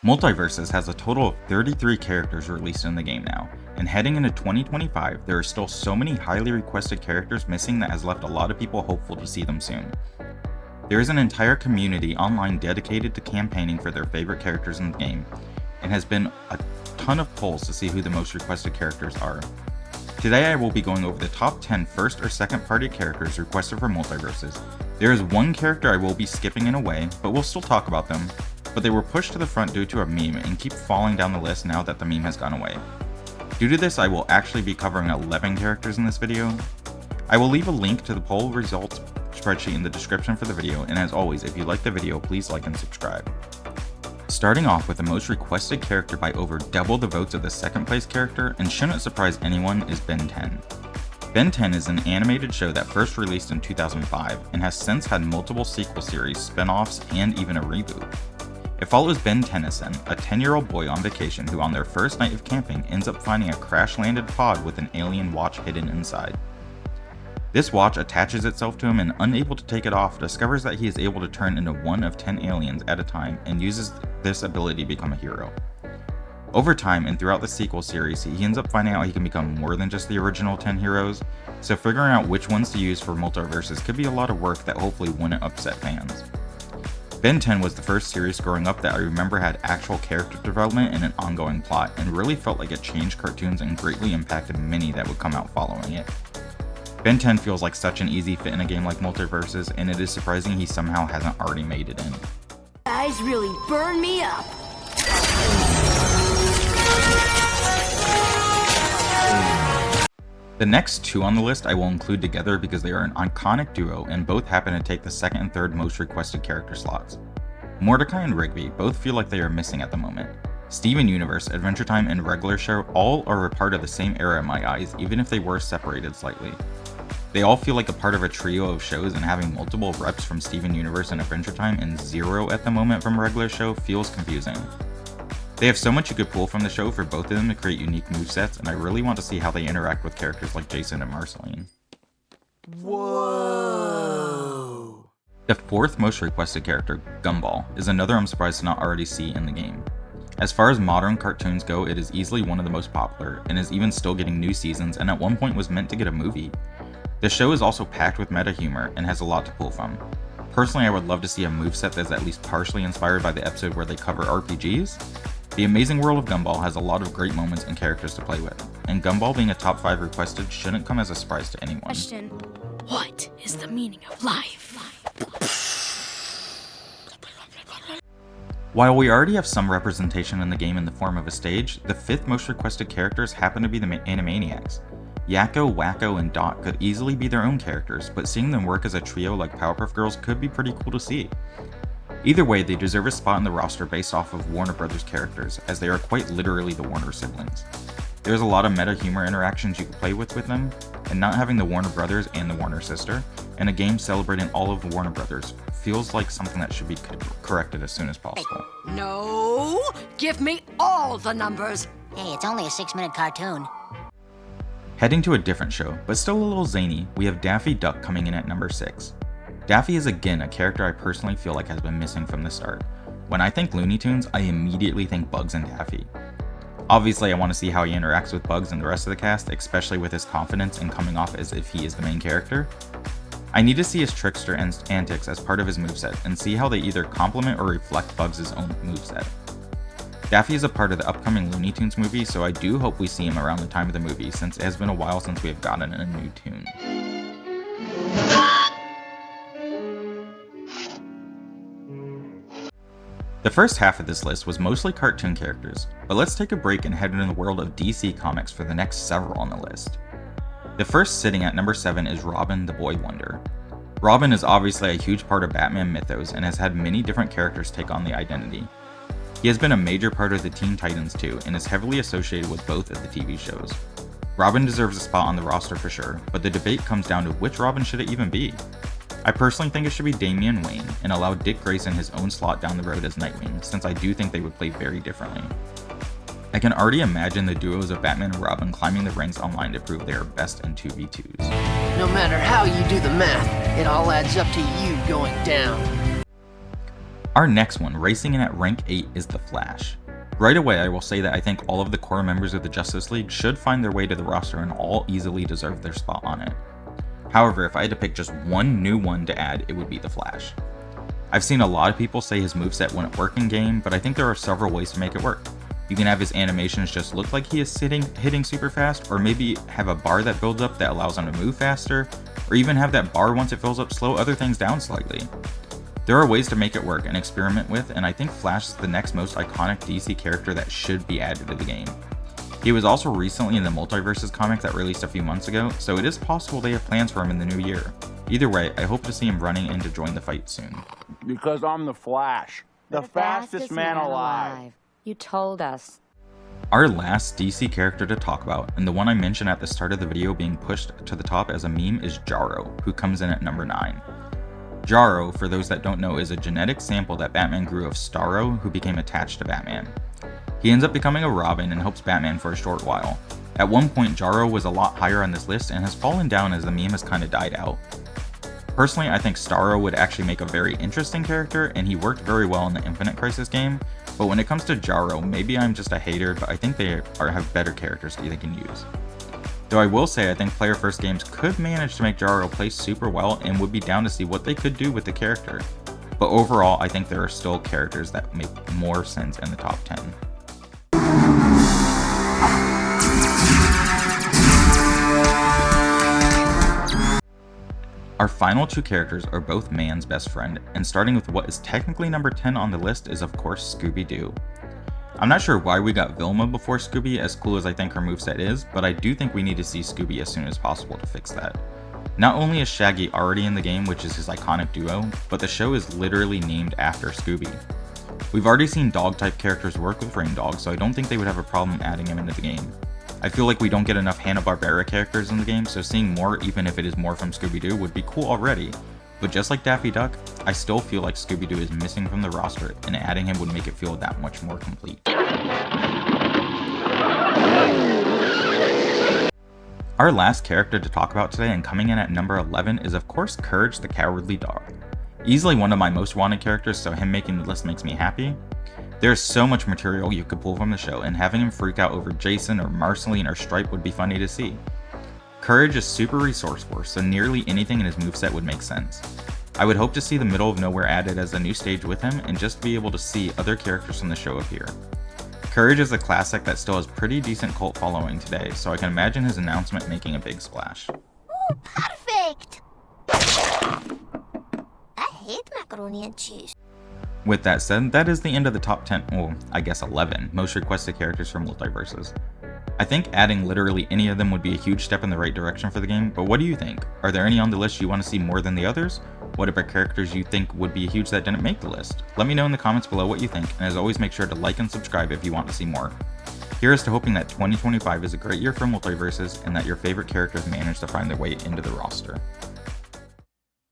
Multiversus has a total of 33 characters released in the game now, and heading into 2025, there are still so many highly requested characters missing that has left a lot of people hopeful to see them soon. There is an entire community online dedicated to campaigning for their favorite characters in the game, and has been a ton of polls to see who the most requested characters are. Today I will be going over the top 10 first or second party characters requested for Multiversus. There is one character I will be skipping in a way, but we'll still talk about them, but they were pushed to the front due to a meme and keep falling down the list now that the meme has gone away. Due to this, I will actually be covering 11 characters in this video. I will leave a link to the poll results spreadsheet in the description for the video, and as always, if you like the video, please like and subscribe. Starting off with the most requested character by over double the votes of the second place character, and shouldn't surprise anyone, is Ben 10. Ben 10 is an animated show that first released in 2005 and has since had multiple sequel series, spin-offs, and even a reboot. It follows Ben Tennyson, a 10-year-old boy on vacation who on their first night of camping ends up finding a crash-landed pod with an alien watch hidden inside. This watch attaches itself to him and, unable to take it off, discovers that he is able to turn into one of 10 aliens at a time and uses this ability to become a hero. Over time and throughout the sequel series, he ends up finding out he can become more than just the original 10 heroes, so figuring out which ones to use for Multiversus could be a lot of work that hopefully wouldn't upset fans. Ben 10 was the first series growing up that I remember had actual character development and an ongoing plot, and really felt like it changed cartoons and greatly impacted many that would come out following it. Ben 10 feels like such an easy fit in a game like Multiversus, and it is surprising he somehow hasn't already made it in. Guys really burn me up. The next two on the list I will include together because they are an iconic duo and both happen to take the second and third most requested character slots. Mordecai and Rigby both feel like they are missing at the moment. Steven Universe, Adventure Time, and Regular Show all are a part of the same era in my eyes, even if they were separated slightly. They all feel like a part of a trio of shows, and having multiple reps from Steven Universe and Adventure Time and zero at the moment from Regular Show feels confusing. They have so much you could pull from the show for both of them to create unique movesets, and I really want to see how they interact with characters like Jason and Marceline. Whoa! The fourth most requested character, Gumball, is another I'm surprised to not already see in the game. As far as modern cartoons go, it is easily one of the most popular, and is even still getting new seasons, and at one point was meant to get a movie. The show is also packed with meta humor and has a lot to pull from. Personally, I would love to see a moveset that is at least partially inspired by the episode where they cover RPGs. The amazing world of Gumball has a lot of great moments and characters to play with, and Gumball being a top 5 requested shouldn't come as a surprise to anyone. Question: what is the meaning of life? While we already have some representation in the game in the form of a stage, the 5th most requested characters happen to be the Animaniacs. Yakko, Wacko, and Dot could easily be their own characters, but seeing them work as a trio like Powerpuff Girls could be pretty cool to see. Either way, they deserve a spot in the roster based off of Warner Brothers characters, as they are quite literally the Warner siblings. There's a lot of meta humor interactions you can play with them, and not having the Warner Brothers and the Warner sister, and a game celebrating all of the Warner Brothers, feels like something that should be corrected as soon as possible. No! Give me all the numbers! Hey, it's only a 6-minute cartoon. Heading to a different show, but still a little zany, we have Daffy Duck coming in at number 6. Daffy is again a character I personally feel like has been missing from the start. When I think Looney Tunes, I immediately think Bugs and Daffy. Obviously, I want to see how he interacts with Bugs and the rest of the cast, especially with his confidence and coming off as if he is the main character. I need to see his trickster antics as part of his moveset, and see how they either complement or reflect Bugs' own moveset. Daffy is a part of the upcoming Looney Tunes movie, so I do hope we see him around the time of the movie, since it has been a while since we have gotten a new tune. The first half of this list was mostly cartoon characters, but let's take a break and head into the world of DC Comics for the next several on the list. The first sitting at number 7 is Robin the Boy Wonder. Robin is obviously a huge part of Batman mythos and has had many different characters take on the identity. He has been a major part of the Teen Titans too, and is heavily associated with both of the TV shows. Robin deserves a spot on the roster for sure, but the debate comes down to which Robin should it even be. I personally think it should be Damian Wayne, and allow Dick Grayson his own slot down the road as Nightwing, since I do think they would play very differently. I can already imagine the duos of Batman and Robin climbing the ranks online to prove they are best in 2v2s. No matter how you do the math, it all adds up to you going down. Our next one, racing in at rank 8, is the Flash. Right away, I will say that I think all of the core members of the Justice League should find their way to the roster and all easily deserve their spot on it. However, if I had to pick just one new one to add, it would be the Flash. I've seen a lot of people say his moveset wouldn't work in game, but I think there are several ways to make it work. You can have his animations just look like he is hitting super fast, or maybe have a bar that builds up that allows him to move faster, or even have that bar once it fills up slow other things down slightly. There are ways to make it work and experiment with, and I think Flash is the next most iconic DC character that should be added to the game. He was also recently in the Multiversus comic that released a few months ago, so it is possible they have plans for him in the new year. Either way, I hope to see him running in to join the fight soon. Because I'm the Flash, the fastest man alive. You told us. Our last DC character to talk about, and the one I mentioned at the start of the video being pushed to the top as a meme, is Jarro, who comes in at number 9. Jarro, for those that don't know, is a genetic sample that Batman grew of Starro, who became attached to Batman. He ends up becoming a Robin and helps Batman for a short while. At one point, Jarro was a lot higher on this list and has fallen down as the meme has kinda died out. Personally, I think Starro would actually make a very interesting character, and he worked very well in the Infinite Crisis game, but when it comes to Jarro, maybe I'm just a hater, but I think they have better characters that they can use. Though I will say I think Player First Games could manage to make Jarro play super well and would be down to see what they could do with the character. But overall, I think there are still characters that make more sense in the top 10. Our final two characters are both man's best friend, and starting with what is technically number 10 on the list is of course Scooby-Doo. I'm not sure why we got Vilma before Scooby, as cool as I think her moveset is, but I do think we need to see Scooby as soon as possible to fix that. Not only is Shaggy already in the game, which is his iconic duo, but the show is literally named after Scooby. We've already seen dog-type characters work with Rain Dog, so I don't think they would have a problem adding him into the game. I feel like we don't get enough Hanna-Barbera characters in the game, so seeing more, even if it is more from Scooby-Doo, would be cool already. But just like Daffy Duck, I still feel like Scooby-Doo is missing from the roster, and adding him would make it feel that much more complete. Our last character to talk about today, and coming in at number 11, is of course Courage the Cowardly Dog. Easily one of my most wanted characters, so him making the list makes me happy. There's so much material you could pull from the show, and having him freak out over Jason or Marceline or Stripe would be funny to see. Courage is super resourceful, so nearly anything in his moveset would make sense. I would hope to see the Middle of Nowhere added as a new stage with him, and just be able to see other characters from the show appear. Courage is a classic that still has pretty decent cult following today, so I can imagine his announcement making a big splash. Ooh, perfect! I hate macaroni and cheese. With that said, that is the end of the top 10, well, I guess 11, most requested characters from Multiversus. I think adding literally any of them would be a huge step in the right direction for the game, but what do you think? Are there any on the list you want to see more than the others? What about characters you think would be huge that didn't make the list? Let me know in the comments below what you think, and as always, make sure to like and subscribe if you want to see more. Here's to hoping that 2025 is a great year for Multiversus, and that your favorite characters manage to find their way into the roster.